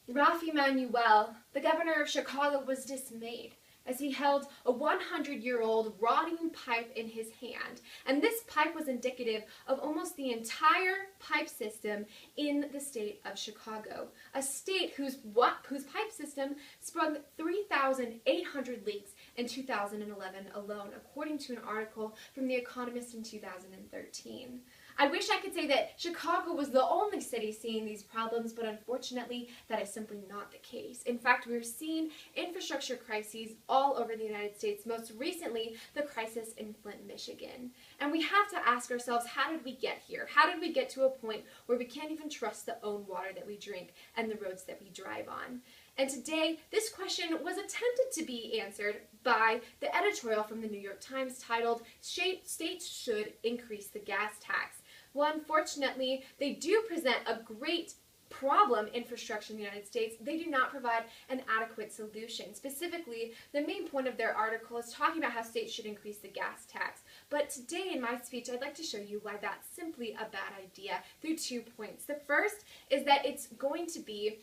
Ralph Emanuel, the governor of Chicago, was dismayed as he held a 100-year-old rotting pipe in his hand. And this pipe was indicative of almost the entire pipe system in the state of Chicago, a state whose pipe system sprung 3,800 leaks in 2011 alone, according to an article from The Economist in 2013. I wish I could say that Chicago was the only city seeing these problems, but unfortunately, that is simply not the case. In fact, we're seeing infrastructure crises all over the United States, most recently, the crisis in Flint, Michigan. And we have to ask ourselves, how did we get here? How did we get to a point where we can't even trust the own water that we drink and the roads that we drive on? And today, this question was attempted to be answered by the editorial from the New York Times titled, "States Should Increase the Gas Tax." Well, unfortunately, they do present a great problem infrastructure in the United States. They do not provide an adequate solution. Specifically, the main point of their article is talking about how states should increase the gas tax. But today in my speech, I'd like to show you why that's simply a bad idea through 2 points. The first is that it's going to be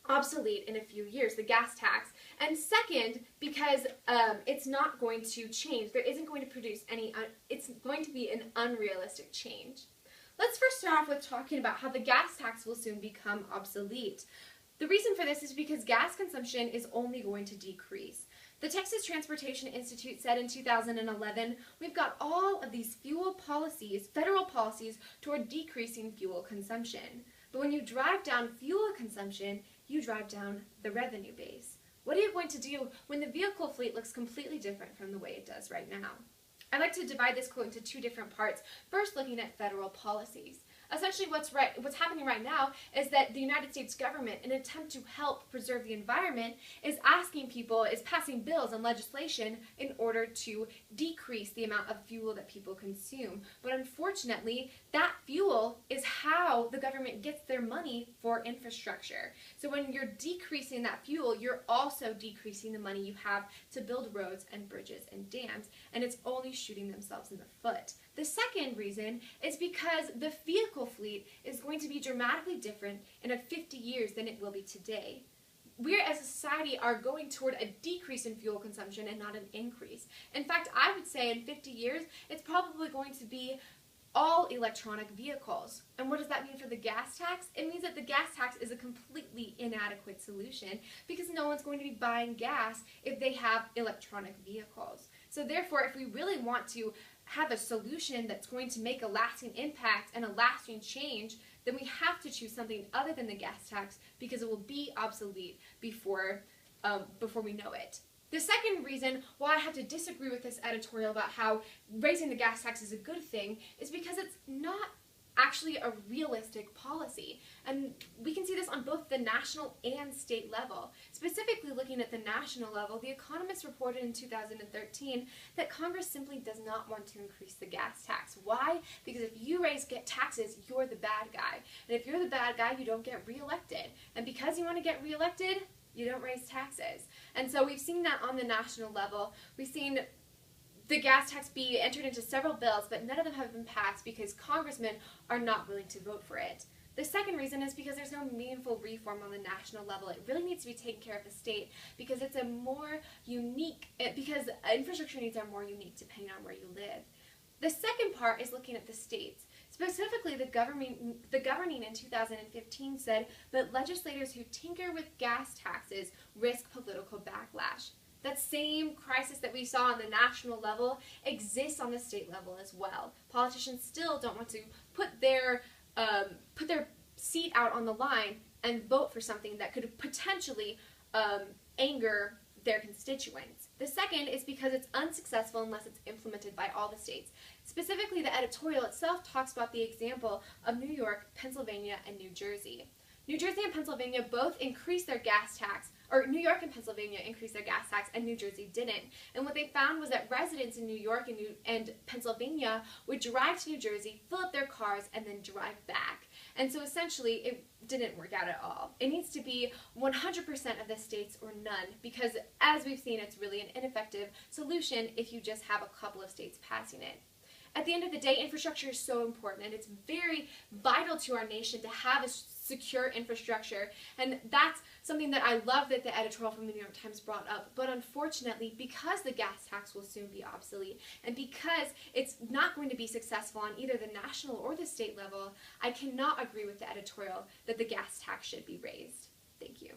obsolete in a few years, the gas tax. And second, because it's not going to change. There isn't going to produce any, it's going to be an unrealistic change. Let's first start off with talking about how the gas tax will soon become obsolete. The reason for this is because gas consumption is only going to decrease. The Texas Transportation Institute said in 2011, we've got all of these fuel policies, federal policies, toward decreasing fuel consumption. But when you drive down fuel consumption, you drive down the revenue base. What are you going to do when the vehicle fleet looks completely different from the way it does right now? I'd like to divide this quote into 2 different parts. First, looking at federal policies. Essentially, what's happening right now is that the United States government, in an attempt to help preserve the environment, is passing bills and legislation in order to decrease the amount of fuel that people consume. But unfortunately, that fuel is how the government gets their money for infrastructure. So when you're decreasing that fuel, you're also decreasing the money you have to build roads and bridges and dams, and it's only shooting themselves in the foot. The second reason is because the vehicle fleet is going to be dramatically different in 50 years than it will be today. We as a society are going toward a decrease in fuel consumption and not an increase. In fact, I would say in 50 years, it's probably going to be all electronic vehicles. And what does that mean for the gas tax? It means that the gas tax is a completely inadequate solution because no one's going to be buying gas if they have electronic vehicles. So therefore, if we really want to have a solution that's going to make a lasting impact and a lasting change, then we have to choose something other than the gas tax because it will be obsolete before we know it. The second reason why I have to disagree with this editorial about how raising the gas tax is a good thing is because it's not actually a realistic policy. And we can see this on both the national and state level. Specifically looking at the national level, The Economist reported in 2013 that Congress simply does not want to increase the gas tax. Why? Because if you raise taxes, you're the bad guy. And if you're the bad guy, you don't get reelected. And because you want to get reelected, you don't raise taxes. And so we've seen that on the national level. We've seen the gas tax be entered into several bills, but none of them have been passed because congressmen are not willing to vote for it. The second reason is because there's no meaningful reform on the national level. It really needs to be taken care of the state because it's because infrastructure needs are more unique depending on where you live. The second part is looking at the states. Specifically, the governing in 2015 said that legislators who tinker with gas taxes risk political backlash. That same crisis that we saw on the national level exists on the state level as well. Politicians still don't want to put their seat out on the line and vote for something that could potentially anger their constituents. The second is because it's unsuccessful unless it's implemented by all the states. Specifically, the editorial itself talks about the example of New York, Pennsylvania, and New Jersey. New Jersey and Pennsylvania both increased their gas tax, or New York and Pennsylvania increased their gas tax and New Jersey didn't. And what they found was that residents in New York and Pennsylvania would drive to New Jersey, fill up their cars, and then drive back. And so essentially it didn't work out at all. It needs to be 100% of the states or none because as we've seen, it's really an ineffective solution if you just have a couple of states passing it. At the end of the day, infrastructure is so important and it's very vital to our nation to have a secure infrastructure. And that's something that I love that the editorial from the New York Times brought up. But unfortunately, because the gas tax will soon be obsolete, and because it's not going to be successful on either the national or the state level, I cannot agree with the editorial that the gas tax should be raised. Thank you.